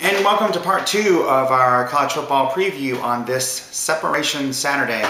And welcome to part 2 of our college football preview on this Separation Saturday.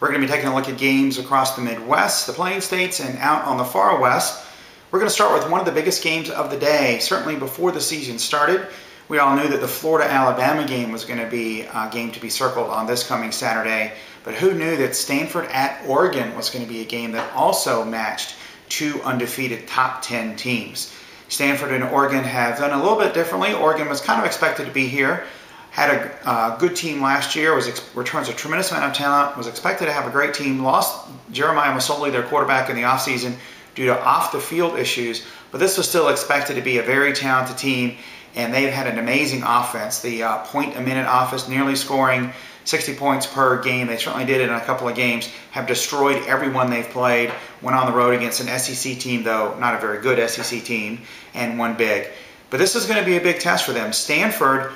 We're going to be taking a look at games across the Midwest, the Plain States, and out on the far west. We're going to start with one of the biggest games of the day, certainly before the season started. We all knew that the Florida-Alabama game was going to be a game to be circled on this coming Saturday, but who knew that Stanford at Oregon was going to be a game that also matched two undefeated top 10 teams. Stanford and Oregon have done a little bit differently. Oregon was kind of expected to be here, had a good team last year, returns a tremendous amount of talent, was expected to have a great team, lost Jeremiah Masoli, their quarterback, in the offseason due to off-the-field issues, but this was still expected to be a very talented team, and they've had an amazing offense. The point-a-minute offense, nearly scoring 60 points per game. They certainly did it in a couple of games, have destroyed everyone they've played, went on the road against an SEC team, though not a very good SEC team, and won big. But this is going to be a big test for them. Stanford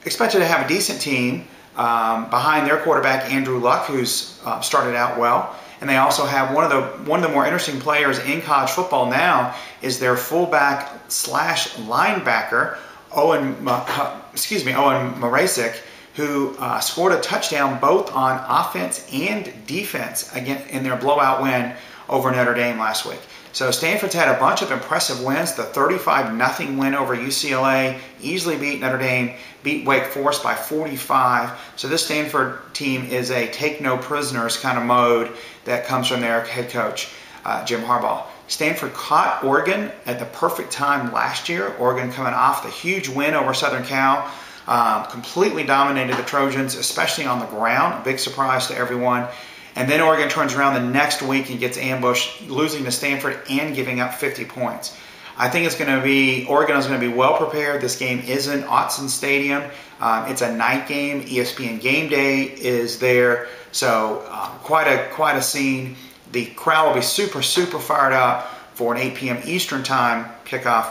expected to have a decent team behind their quarterback, Andrew Luck, who's started out well. And they also have one of the more interesting players in college football now is their fullback slash linebacker, Owen Marasic, who scored a touchdown both on offense and defense again in their blowout win over Notre Dame last week. So Stanford's had a bunch of impressive wins. The 35-0 win over UCLA, easily beat Notre Dame, beat Wake Forest by 45. So this Stanford team is a take-no-prisoners kind of mode that comes from their head coach, Jim Harbaugh. Stanford caught Oregon at the perfect time last year. Oregon coming off the huge win over Southern Cal. Completely dominated the Trojans, especially on the ground. A big surprise to everyone. And then Oregon turns around the next week and gets ambushed, losing to Stanford and giving up 50 points. I think Oregon is going to be well prepared. This game is in Autzen Stadium. It's a night game. ESPN Game Day is there. So quite a scene. The crowd will be super fired up for an 8 p.m. Eastern time kickoff.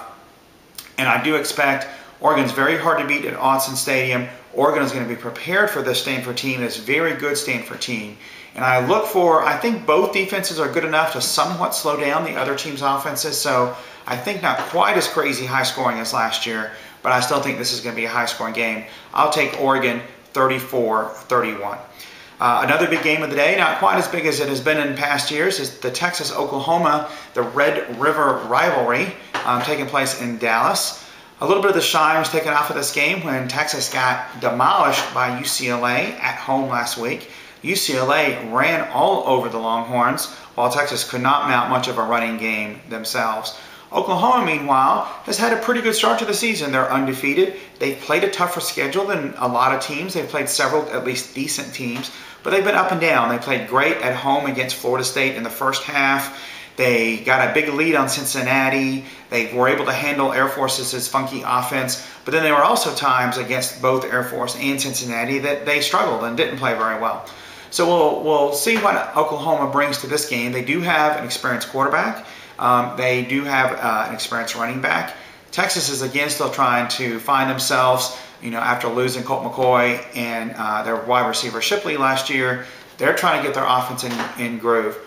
And I do expect Oregon's very hard to beat at Autzen Stadium. Oregon is going to be prepared for this Stanford team, this very good Stanford team. And I think both defenses are good enough to somewhat slow down the other team's offenses. So I think not quite as crazy high scoring as last year, but I still think this is going to be a high scoring game. I'll take Oregon 34-31. Another big game of the day, not quite as big as it has been in past years, is the Texas-Oklahoma, the Red River rivalry taking place in Dallas. A little bit of the shine was taken off of this game when Texas got demolished by UCLA at home last week. UCLA ran all over the Longhorns, while Texas could not mount much of a running game themselves. Oklahoma, meanwhile, has had a pretty good start to the season. They're undefeated. They've played a tougher schedule than a lot of teams. They've played several, at least decent teams, but they've been up and down. They played great at home against Florida State in the first half. They got a big lead on Cincinnati. They were able to handle Air Force's funky offense, but then there were also times against both Air Force and Cincinnati that they struggled and didn't play very well. So we'll see what Oklahoma brings to this game. They do have an experienced quarterback. They do have an experienced running back. Texas is again still trying to find themselves, after losing Colt McCoy and their wide receiver Shipley last year. They're trying to get their offense in groove.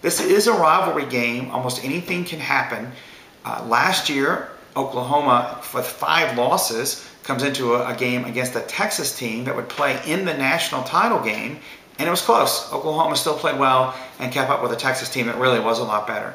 This is a rivalry game. Almost anything can happen. Last year, Oklahoma, with 5 losses, comes into a game against a Texas team that would play in the national title game, and it was close. Oklahoma still played well and kept up with a Texas team that really was a lot better.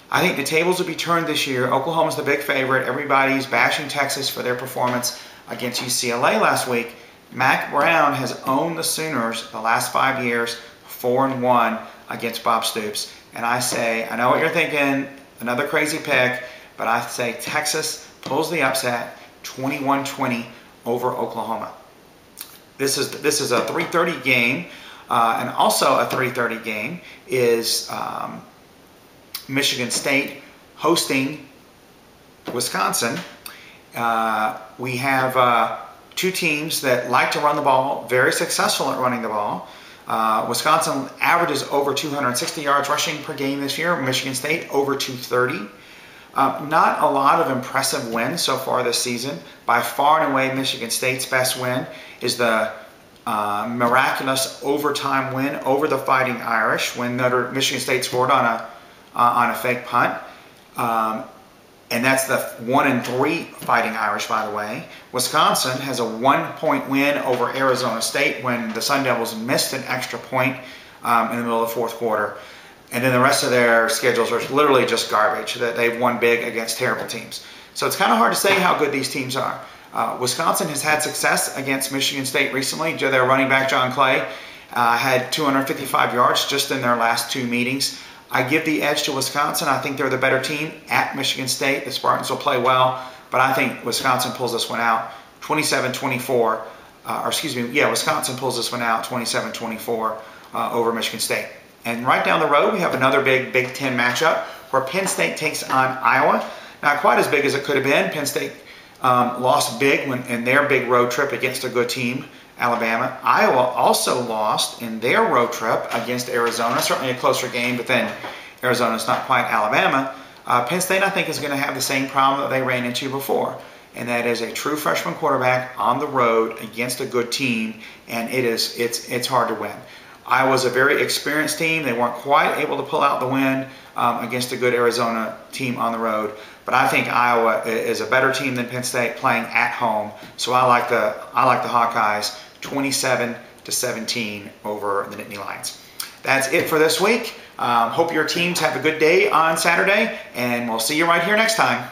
I think the tables will be turned this year. Oklahoma's the big favorite. Everybody's bashing Texas for their performance against UCLA last week. Mack Brown has owned the Sooners the last 5 years, 4-1 against Bob Stoops. And I know what you're thinking, another crazy pick, but I say Texas pulls the upset, 21-20 over Oklahoma. This is a 3:30 game, and also a 3:30 game is Michigan State hosting Wisconsin. We have two teams that like to run the ball, very successful at running the ball. Wisconsin averages over 260 yards rushing per game this year. Michigan State over 230. Not a lot of impressive wins so far this season. By far and away, Michigan State's best win is the miraculous overtime win over the Fighting Irish when Michigan State scored on a fake punt. and that's the 1-3 Fighting Irish, by the way. Wisconsin has a 1-point win over Arizona State when the Sun Devils missed an extra point in the middle of the fourth quarter. And then the rest of their schedules are literally just garbage. That they've won big against terrible teams. So it's kind of hard to say how good these teams are. Wisconsin has had success against Michigan State recently. Their running back, John Clay, had 255 yards just in their last 2 meetings. I give the edge to Wisconsin. I think they're the better team at Michigan State. The Spartans will play well, but I think Wisconsin pulls this one out 27-24. Wisconsin pulls this one out 27-24 over Michigan State. And right down the road, we have another big Big Ten matchup where Penn State takes on Iowa. Not quite as big as it could have been. Penn State lost big in their big road trip against a good team, Alabama. Iowa also lost in their road trip against Arizona. Certainly a closer game, but then Arizona's not quite Alabama. Penn State, I think, is going to have the same problem that they ran into before, and that is a true freshman quarterback on the road against a good team, and it's hard to win. Iowa's a very experienced team. They weren't quite able to pull out the win against a good Arizona team on the road. But I think Iowa is a better team than Penn State playing at home. So I like the Hawkeyes 27-17 over the Nittany Lions. That's it for this week. Hope your teams have a good day on Saturday, and we'll see you right here next time.